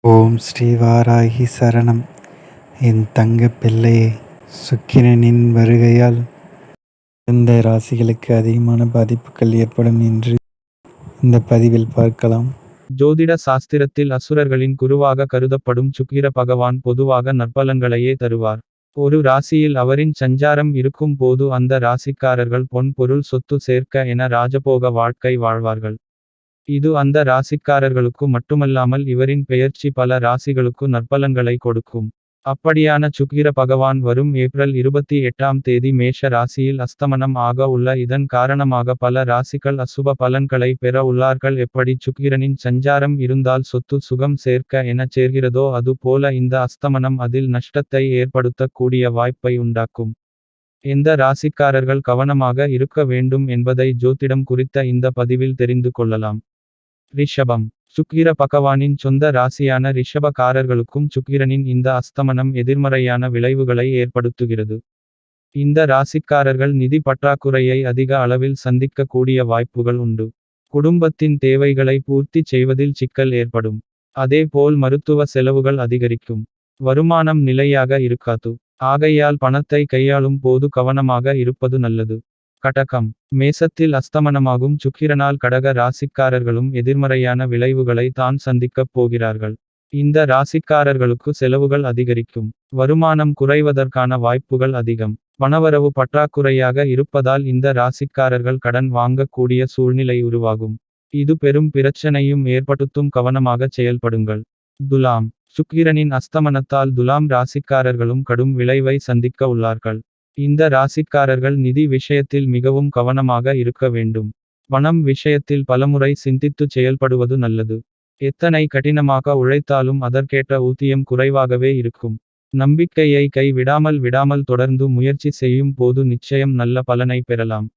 ஓம் ஸ்ரீ வாராகி சரணம். என் தங்கப் பிள்ளையே, சுக்கிரனின் வருகையால் எந்த ராசிகளுக்கு அதிகமான பாதிப்புகள் ஏற்படும் என்று இந்த பதிவில் பார்க்கலாம். ஜோதிட சாஸ்திரத்தில் அசுரர்களின் குருவாக கருதப்படும் சுக்கிர பகவான் பொதுவாக நற்பலன்களையே தருவார். ஒரு ராசியில் அவரின் சஞ்சாரம் இருக்கும் போது அந்த ராசிக்காரர்கள் பொன் பொருள் சொத்து சேர்க்க என ராஜபோக வாழ்க்கை வாழ்வார்கள். இது அந்த ராசிக்காரர்களுக்கு மட்டுமல்லாமல் இவரின் பெயர்ச்சி பல ராசிகளுக்கு நற்பலன்களை கொடுக்கும். அப்படியான சுக்கிர பகவான் வரும் ஏப்ரல் 28ஆம் தேதி மேஷ ராசியில் அஸ்தமனம் ஆக உள்ள இதன் காரணமாக பல ராசிகள் அசுப பலன்களை பெற உள்ளார்கள். எப்படி சுக்கிரனின் சஞ்சாரம் இருந்தால் சொத்து சுகம் சேர்க்க எனச் சேர்கிறதோ அது போல இந்த அஸ்தமனம் அதில் நஷ்டத்தை ஏற்படுத்தக் கூடிய வாய்ப்பை உண்டாக்கும். எந்த ராசிக்காரர்கள் கவனமாக இருக்க வேண்டும் என்பதை ஜோதிடம் குறித்த இந்த பதிவில் தெரிந்து கொள்ளலாம். ரிஷபம். சுக்கிர பகவானின் சொந்த ராசியான ரிஷபக்காரர்களுக்கும் சுக்கிரனின் இந்த அஸ்தமனம் எதிர்மறையான விளைவுகளை ஏற்படுத்துகிறது. இந்த ராசிக்காரர்கள் நிதி பற்றாக்குறையை அதிக அளவில் சந்திக்க கூடிய வாய்ப்புகள் உண்டு. குடும்பத்தின் தேவைகளை பூர்த்தி செய்வதில் சிக்கல் ஏற்படும். அதேபோல் மருத்துவ செலவுகள் அதிகரிக்கும். வருமானம் நிலையாக இருக்காது. ஆகையால் பணத்தை கையாளும் போது கவனமாக இருப்பது நல்லது. கடகம். மேசத்தில் அஸ்தமனமாகும் சுக்கிரனால் கடக ராசிக்காரர்களும் எதிர்மறையான விளைவுகளை தான் சந்திக்கப் போகிறார்கள். இந்த ராசிக்காரர்களுக்கு செலவுகள் அதிகரிக்கும். வருமானம் குறைவதற்கான வாய்ப்புகள் அதிகம். பணவரவு பற்றாக்குறையாக இருப்பதால் இந்த ராசிக்காரர்கள் கடன் வாங்கக்கூடிய சூழ்நிலை உருவாகும். இது பெரும் பிரச்சனையும் ஏற்படுத்தும். கவனமாக செயல்படுங்கள். துலாம். சுக்கிரனின் அஸ்தமனத்தால் துலாம் ராசிக்காரர்களும் கடும் விளைவை சந்திக்க உள்ளார்கள். இந்த ராசிக்காரர்கள் நிதி விஷயத்தில் மிகவும் கவனமாக இருக்க வேண்டும். பணம் விஷயத்தில் பலமுறை சிந்தித்து செயல்படுவது நல்லது. எத்தனை கடினமாக உழைத்தாலும் அதற்கேற்ற ஊதியம் குறைவாகவே இருக்கும். நம்பிக்கையை கை விடாமல் தொடர்ந்து முயற்சி செய்யும் போது நிச்சயம் நல்ல பலனை பெறலாம்.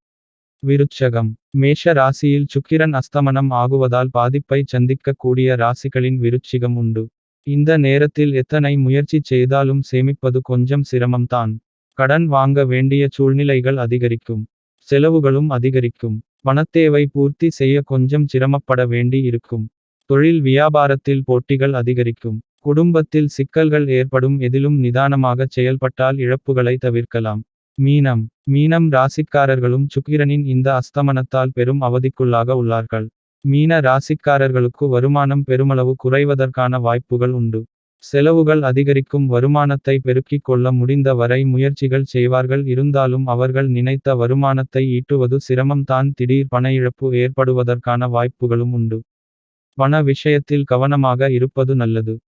விருச்சகம். மேஷ ராசியில் சுக்கிரன் அஸ்தமனம் ஆகுவதால் பாதிப்பை சந்திக்க கூடிய ராசிகளின் விருச்சிகம் உண்டு. இந்த நேரத்தில் எத்தனை முயற்சி செய்தாலும் சேமிப்பது கொஞ்சம் சிரமம்தான். கடன் வாங்க வேண்டிய சூழ்நிலைகள் அதிகரிக்கும். செலவுகளும் அதிகரிக்கும். பணத்தேவை பூர்த்தி செய்ய கொஞ்சம் சிரமப்பட வேண்டி இருக்கும். தொழில் வியாபாரத்தில் போட்டிகள் அதிகரிக்கும். குடும்பத்தில் சிக்கல்கள் ஏற்படும். எதிலும் நிதானமாகச் செயல்பட்டால் இழப்புகளை தவிர்க்கலாம். மீனம். மீனம் ராசிக்காரர்களும் சுக்கிரனின் இந்த அஸ்தமனத்தால் பெரும் அவதிக்குள்ளாக உள்ளார்கள். மீன ராசிக்காரர்களுக்கு வருமானம் பெருமளவு குறைவதற்கான வாய்ப்புகள் உண்டு. செலவுகள் அதிகரிக்கும். வருமானத்தை பெருக்கிக் கொள்ள முடிந்த வரை முயற்சிகள் செய்வார்கள். இருந்தாலும் அவர்கள் நினைத்த வருமானத்தை ஈட்டுவது சிரமம் தான். திடீர் பண இழப்பு ஏற்படுவதற்கான வாய்ப்புகளும் உண்டு. பண விஷயத்தில் கவனமாக இருப்பது நல்லது.